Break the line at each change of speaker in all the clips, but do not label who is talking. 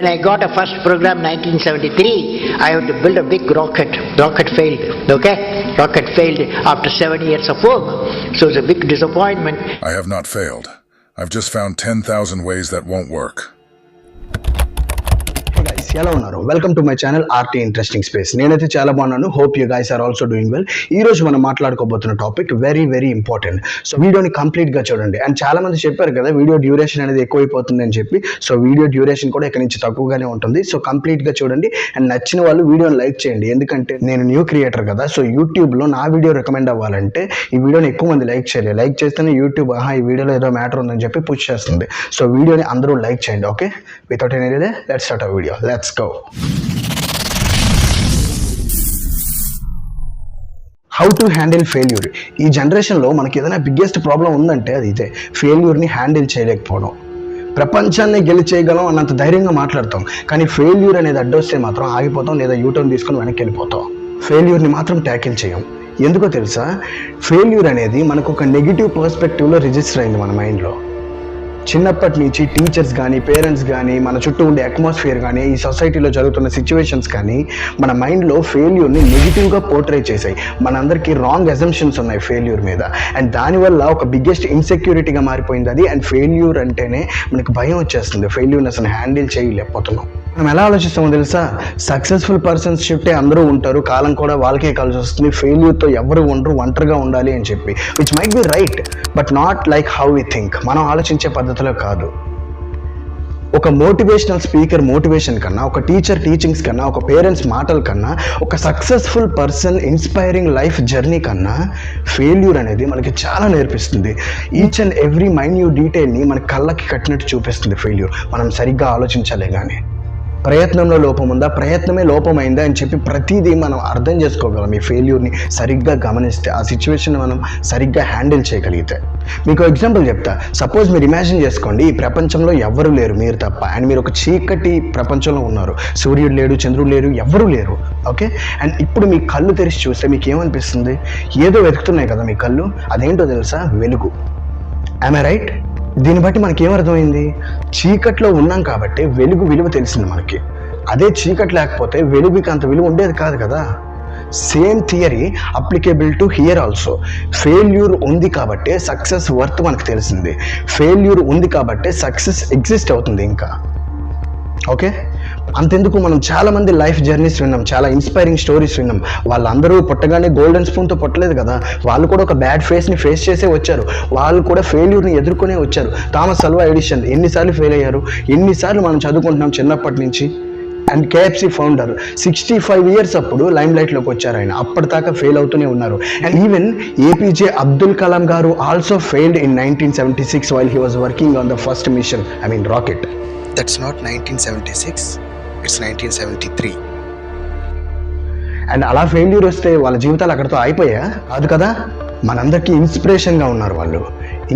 When I got a first program 1973, I had to build a big rocket. Rocket failed, okay? Rocket failed after 7 years of work. So it's a big disappointment.
I have not failed. I've just found 10,000 ways that won't work.
Hey guys, ఎలా ఉన్నారు? Welcome to my channel arty interesting space. నేనైతే చాలా బాగున్నాను. Hope you guys are also doing well. ఈ రోజు మనం మాట్లాడుకోబోతున్న topic very very important. So వీడియోని కంప్లీట్ గా చూడండి. అండ్ చాలా మంది చెప్పారు కదా వీడియో డ్యూరేషన్ అనేది ఎక్కువైపోతుంది అని చెప్పి. సో వీడియో డ్యూరేషన్ కూడా ఇక్కడ నుంచి తక్కువగానే ఉంటుంది. సో కంప్లీట్ గా చూడండి. అండ్ నచ్చిన వాళ్ళు వీడియోని లైక్ చేయండి. ఎందుకంటే నేను న్యూ క్రియేటర్ కదా. సో యూట్యూబ్ లో నా వీడియో రికమెండ్ అవ్వాలంటే ఈ వీడియోని ఎక్కువ మంది లైక్ చేయాలి. లైక్ చేస్తేనే యూట్యూబ్ ఈ వీడియోలో ఏదో మ్యాటర్ ఉందని చెప్పి పుష్ చేస్తుంది. సో వీడియోని అందరూ లైక్ చేయండి. Okay, without any delay let's start our video. Let's go. How to handle failure. ఈ జనరేషన్లో మనకి ఏదైనా బిగ్గెస్ట్ ప్రాబ్లం ఉందంటే అది ఇదే, ఫెయిల్యూర్ని హ్యాండిల్ చేయలేకపోవడం. ప్రపంచాన్ని గెలిచేయగలం అన్నంత ధైర్యంగా మాట్లాడతాం, కానీ ఫెయిల్యూర్ అనేది అడ్డొస్తే మాత్రం ఆగిపోతాం, లేదా యూటర్న్ తీసుకొని వెనక్కి వెళ్ళిపోతాం. ఫెయిల్యూర్ని మాత్రం ట్యాకిల్ చేయం. ఎందుకో తెలుసా? ఫెయిల్యూర్ అనేది మనకు ఒక నెగిటివ్ పర్స్పెక్టివ్లో రిజిస్టర్ అయింది మన మైండ్లో. చిన్నప్పటి నుంచి టీచర్స్ కానీ పేరెంట్స్ కానీ మన చుట్టూ ఉండే అట్మాస్ఫియర్ కానీ ఈ సొసైటీలో జరుగుతున్న సిచ్యువేషన్స్ కానీ మన మైండ్లో ఫెయిల్యూర్ని నెగిటివ్గా పోర్ట్రే చేశాయి. మనందరికీ రాంగ్ అజంప్షన్స్ ఉన్నాయి ఫెయిల్యూర్ మీద. అండ్ దానివల్ల ఒక బిగ్గెస్ట్ ఇన్సెక్యూరిటీగా మారిపోయింది అది. అండ్ ఫెయిల్యూర్ అంటేనే మనకు భయం వచ్చేస్తుంది. ఫెయిల్యూర్ని అసలు హ్యాండిల్ చేయలేకపోతున్నాం. మనం ఎలా ఆలోచిస్తామో తెలుసా? సక్సెస్ఫుల్ పర్సన్స్ చుట్టే అందరూ ఉంటారు, కాలం కూడా వాళ్ళకే కలిసి వస్తుంది. ఫెయిల్యూర్తో ఎవరు ఉండరు, ఒంటరిగా ఉండాలి అని చెప్పి, which might be right, but not like how we think. మనం ఆలోచించే పద్ధతిలో కాదు. ఒక మోటివేషనల్ స్పీకర్ మోటివేషన్ కన్నా, ఒక టీచర్ టీచింగ్స్ కన్నా, ఒక పేరెంట్స్ మాటల కన్నా, ఒక successful person inspiring life journey కన్నా ఫెయిల్యూర్ అనేది మనకి చాలా నేర్పిస్తుంది. ఈచ్ అండ్ ఎవ్రీ మైన్యూట్ డీటెయిల్ని మన కళ్ళకి కట్టినట్టు చూపిస్తుంది ఫెయిల్యూర్. మనం సరిగ్గా ఆలోచించాలే కానీ. ప్రయత్నంలో లోపం ఉందా, ప్రయత్నమే లోపమైందా అని చెప్పి ప్రతిదీ మనం అర్థం చేసుకోగలం ఈ ఫెయిల్యూర్ని సరిగ్గా గమనిస్తే, ఆ సిచ్యువేషన్ మనం సరిగ్గా హ్యాండిల్ చేయగలిగితే. మీకు ఎగ్జాంపుల్ చెప్తా. సపోజ్ మీరు ఇమాజిన్ చేసుకోండి, ఈ ప్రపంచంలో ఎవరు లేరు మీరు తప్ప. అండ్ మీరు ఒక చీకటి ప్రపంచంలో ఉన్నారు. సూర్యుడు లేడు, చంద్రుడు లేరు, ఎవరు లేరు. ఓకే, అండ్ ఇప్పుడు మీ కళ్ళు తెరిచి చూస్తే మీకు ఏమనిపిస్తుంది? ఏదో వెతుకుతున్నాయి కదా మీ కళ్ళు. అదేంటో తెలుసా? వెలుగు. Am I right? దీన్ని బట్టి మనకి ఏమర్థమైంది? చీకట్లో ఉన్నాం కాబట్టి వెలుగు విలువ తెలిసింది మనకి. అదే చీకటి లేకపోతే వెలుగుకి అంత విలువ ఉండేది కాదు కదా. Same theory applicable to hear also. Failure ఉంది కాబట్టి సక్సెస్ వర్త్ మనకు తెలిసింది. ఫెయిల్యూర్ ఉంది కాబట్టి సక్సెస్ ఎగ్జిస్ట్ అవుతుంది ఇంకా. ఓకే, అంతెందుకు మనం చాలామంది లైఫ్ జర్నీస్ విన్నాం, చాలా ఇన్స్పైరింగ్ స్టోరీస్ విన్నాం. వాళ్ళందరూ పుట్టగానే గోల్డెన్ స్పూన్తో పుట్టలేదు కదా. వాళ్ళు కూడా ఒక బ్యాడ్ ఫేస్ని ఫేస్ చేసే వచ్చారు. వాళ్ళు కూడా ఫెయిల్యూర్ని ఎదుర్కొనే వచ్చారు. థామస్ అల్వా ఎడిషన్ ఎన్నిసార్లు ఫెయిల్ అయ్యారు, ఎన్నిసార్లు మనం చదువుకుంటున్నాం చిన్నప్పటి నుంచి. అండ్ కేఎఫ్సి ఫౌండర్ 65 years అప్పుడు లైమ్ లైట్లోకి వచ్చారు ఆయన. అప్పటిదాకా ఫెయిల్ అవుతూనే ఉన్నారు. And even APJ Abdul Kalam గారు also failed in 1976 while he was working on the first mission, I mean rocket.
That's not 1976, it's 1973.
And అలా ఫెయిల్యూర్ వస్తే వాళ్ళ జీవితాలు అక్కడితో అయిపోయా? కాదు కదా. మనందరికీ ఇన్స్పిరేషన్గా ఉన్నారు వాళ్ళు.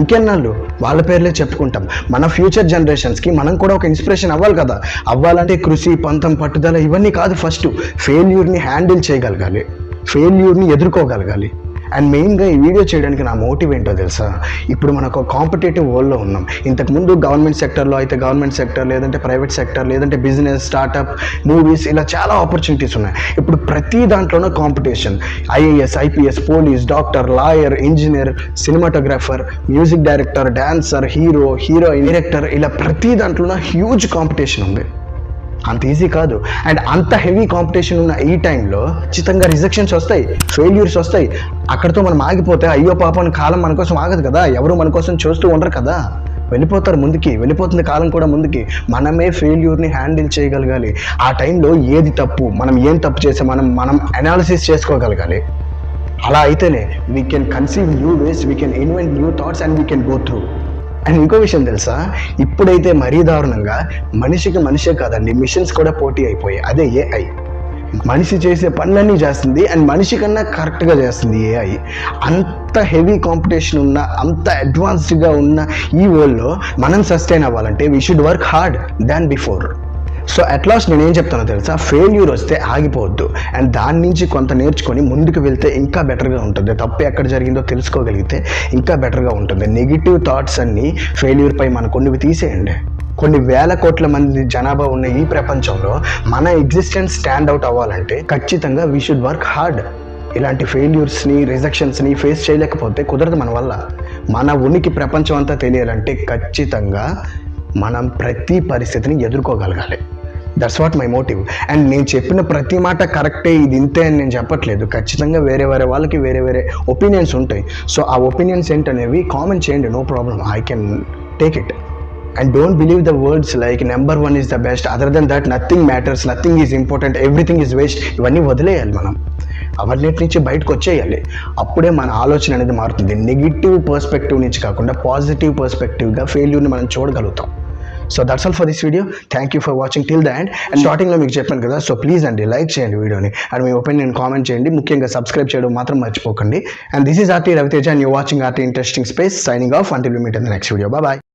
ఇంకెన్నాళ్ళు వాళ్ళ పేర్లే చెప్పుకుంటాం. మన ఫ్యూచర్ జనరేషన్స్కి మనం కూడా ఒక ఇన్స్పిరేషన్ అవ్వాలి కదా. అవ్వాలంటే కృషి, పంతం, పట్టుదల ఇవన్నీ కాదు. ఫస్ట్ ఫెయిల్యూర్ని హ్యాండిల్ చేయగలగాలి, ఫెయిల్యూర్ని ఎదుర్కోగలగాలి. అండ్ మెయిన్గా ఈ వీడియో చేయడానికి నా మోటివ్ ఏంటో తెలుసా? ఇప్పుడు మనకు ఒక కాంపిటేటివ్ వరల్డ్లో ఉన్నాం. ఇంతకుముందు గవర్నమెంట్ సెక్టర్లో అయితే గవర్నమెంట్ సెక్టర్, లేదంటే ప్రైవేట్ సెక్టర్, లేదంటే బిజినెస్, స్టార్టప్, మూవీస్, ఇలా చాలా ఆపర్చునిటీస్ ఉన్నాయి. ఇప్పుడు ప్రతి దాంట్లోనూ competition. IAS, IPS, police, doctor, lawyer, engineer, cinematographer, music director, dancer, hero, heroine, director, ఇలా ప్రతి దాంట్లోనూ హ్యూజ్ కాంపిటీషన్ ఉంది. అంత ఈజీ కాదు. అండ్ అంత హెవీ కాంపిటీషన్ ఉన్న ఈ టైంలో ఖచ్చితంగా రిజెక్షన్స్ వస్తాయి, ఫెయిల్యూర్స్ వస్తాయి. అక్కడితో మనం ఆగిపోతే అయ్యో పాపం కాలం మన కోసం ఆగదు కదా. ఎవరు మన కోసం చూస్తూ ఉండరు కదా. వెళ్ళిపోతారు ముందుకి, వెళ్ళిపోతుంది కాలం కూడా ముందుకి. మనమే ఫెయిల్యూర్ని హ్యాండిల్ చేయగలగాలి. ఆ టైంలో ఏది తప్పు, మనం ఏం తప్పు చేసే మనం అనాలిసిస్ చేసుకోగలగాలి. అలా అయితేనే we can conceive new ways, we can invent new thoughts and we can go through. And ఇంకో విషయం తెలుసా? ఇప్పుడైతే మరీ దారుణంగా మనిషికి మనిషే కాదండి, మిషన్స్ కూడా పోటీ అయిపోయాయి. అదే ఏఐ. మనిషి చేసే పనులన్నీ చేస్తుంది అండ్ మనిషి కన్నా కరెక్ట్గా చేస్తుంది ఏఐ. అంత హెవీ కాంపిటీషన్ ఉన్న, అంత అడ్వాన్స్డ్గా ఉన్న ఈ వరల్డ్లో మనం సస్టైన్ అవ్వాలంటే we should work hard than before. So at last నేను ఏం చెప్తానో తెలుసా? ఫెయిల్యూర్ వస్తే ఆగిపోవద్దు. అండ్ దాని నుంచి కొంత నేర్చుకొని ముందుకు వెళ్తే ఇంకా బెటర్గా ఉంటుంది. తప్పు ఎక్కడ జరిగిందో తెలుసుకోగలిగితే ఇంకా బెటర్గా ఉంటుంది. నెగిటివ్ థాట్స్ అన్నీ ఫెయిల్యూర్పై మనకు తీసేయండి. కొన్ని వేల కోట్ల మంది జనాభా ఉన్న ఈ ప్రపంచంలో మన ఎగ్జిస్టెన్స్ స్టాండ్ అవుట్ అవ్వాలంటే ఖచ్చితంగా వీ షుడ్ వర్క్ హార్డ్. ఇలాంటి ఫెయిల్యూర్స్ని రిజెక్షన్స్ని ఫేస్ చేయలేకపోతే కుదరదు మన వల్ల. మన ఉనికి ప్రపంచం అంతా తెలియాలంటే ఖచ్చితంగా మనం ప్రతి పరిస్థితిని ఎదుర్కోగలగాలి. That's what my motive. And నేను చెప్పిన ప్రతి మాట కరెక్టే, ఇది ఇంతే అని నేను చెప్పట్లేదు. ఖచ్చితంగా వేరే వాళ్ళకి వేరే ఒపీనియన్స్ ఉంటాయి. సో ఆ ఒపీనియన్స్ ఏంటనేవి కామెంట్ చేయండి, no problem, I can take it. And don't believe the words like number 1 is the best, other than that nothing matters, nothing is important, everything is waste. ఇవన్నీ వదిలేయాలి మనం, అవన్నిటి నుంచి బయటకు వచ్చేయాలి. అప్పుడే మన ఆలోచన అనేది మారుతుంది. నెగిటివ్ పర్స్పెక్టివ్ నుంచి కాకుండా పాజిటివ్ పర్స్పెక్టివ్గా ఫెయిల్యూర్ని మనం చూడగలుగుతాం. So that's all for this video. Thank you for watching till the end. And స్టార్టింగ్లో మీకు చెప్పాను కదా, సో ప్లీజ్ అండి లైక్ చేయండి వీడియోని, అండ్ మీ ఒపీనియన్ కామెంట్ చేయండి. ముఖ్యంగా సబ్స్క్రైబ్ చేయడం మాత్రం మర్చిపోకండి. And this is RT Raviteja and you watching RT interesting space. Signing off until we meet in the next video. Bye.